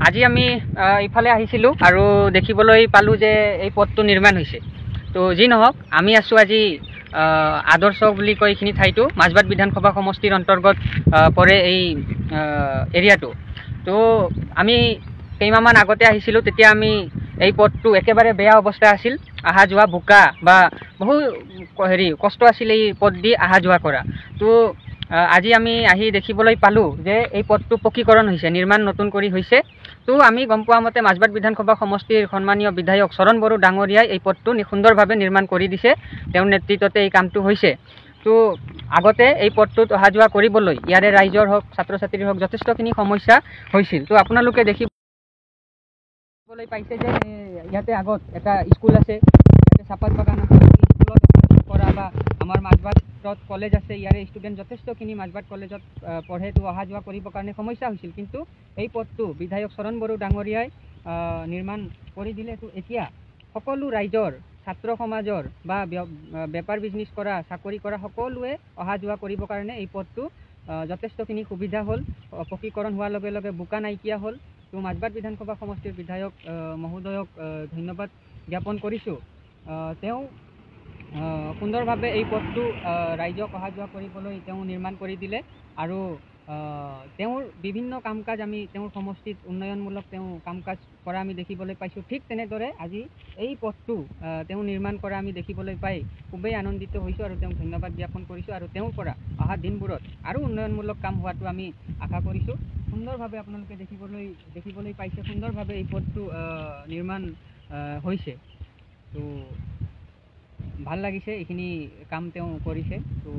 আজি আমি ইফালে আহিছিলোঁ আৰু দেখিবলৈ পালোঁ যে এই পথটো নিৰ্মাণ হৈছে। তো যি নহওক, আমি আছোঁ আজি আদৰ্শ বুলি কয় এইখিনি ঠাইটো মাজবাট বিধানসভা সমষ্টিৰ অন্তৰ্গত পৰে এই এৰিয়াটো। তো আমি কেইমাহমান আগতে আহিছিলোঁ, তেতিয়া আমি এই পথটো একেবাৰে বেয়া অৱস্থা আছিল, অহা যোৱা বোকা বা বহু কষ্ট আছিল এই পথ দি অহা যোৱা কৰা। তো আজি আমি আহি দেখিবলৈ পালোঁ যে এই পথটো পকীকৰণ হৈছে, নিৰ্মাণ নতুন কৰি হৈছে। তো আমি গম পোৱা মতে মাজবাট বিধানসভা সমষ্টিৰ সন্মানীয় বিধায়ক চৰণ বড়ো ডাঙৰীয়াই এই পথটো সুন্দৰভাৱে নিৰ্মাণ কৰি দিছে, তেওঁৰ নেতৃত্বতে এই কামটো হৈছে। তো আগতে এই পথটোত অহা যোৱা কৰিবলৈ ইয়াৰে ৰাইজৰ হওক ছাত্ৰ ছাত্ৰীৰ হওক যথেষ্টখিনি সমস্যা হৈছিল। তো আপোনালোকে দেখিবলৈ পাইছে যে ইয়াতে আগত এটা স্কুল আছে, ইয়াতে চাহপাত বাগান আছে, স্কুলত কৰা বা আমাৰ মাজবাটত কলেজ আছে, ইয়াৰে ষ্টুডেণ্ট যথেষ্টখিনি মাজবাট কলেজত পঢ়ে। তো অহা যোৱা কৰিবৰ কাৰণে সমস্যা হৈছিল, কিন্তু এই পথটো বিধায়ক চৰণ বড়ো ডাঙৰীয়াই নিৰ্মাণ কৰি দিলে। তো এতিয়া সকলো ৰাইজৰ, ছাত্ৰ সমাজৰ বা বেপাৰ বিজনেছ কৰা, চাকৰি কৰা সকলোৱে অহা যোৱা কৰিবৰ কাৰণে এই পথটো যথেষ্টখিনি সুবিধা হ'ল। পকীকৰণ হোৱাৰ লগে লগে বোকা নাইকিয়া হ'ল। তো মাজবাট বিধানসভা সমষ্টিৰ বিধায়ক মহোদয়ক ধন্যবাদ জ্ঞাপন কৰিছোঁ। তেওঁ সুন্দৰভাৱে এই পথটো ৰাইজক অহা যোৱা কৰিবলৈ তেওঁ নিৰ্মাণ কৰি দিলে আৰু তেওঁৰ বিভিন্ন কাম কাজ আমি তেওঁৰ সমষ্টিত উন্নয়নমূলক তেওঁ কাম কাজ কৰা আমি দেখিবলৈ পাইছোঁ। ঠিক তেনেদৰে আজি এই পথটো তেওঁ নিৰ্মাণ কৰা আমি দেখিবলৈ পাই খুবেই আনন্দিত হৈছোঁ আৰু তেওঁক ধন্যবাদ জ্ঞাপন কৰিছোঁ। আৰু তেওঁৰ পৰা অহা দিনবোৰত আৰু উন্নয়নমূলক কাম হোৱাটো আমি আশা কৰিছোঁ। সুন্দৰভাৱে আপোনালোকে দেখিবলৈ পাইছে, সুন্দৰভাৱে এই পথটো নিৰ্মাণ হৈছে। তো ভাল লাগিছে, এইখিনি কাম তেওঁ কৰিছে। তো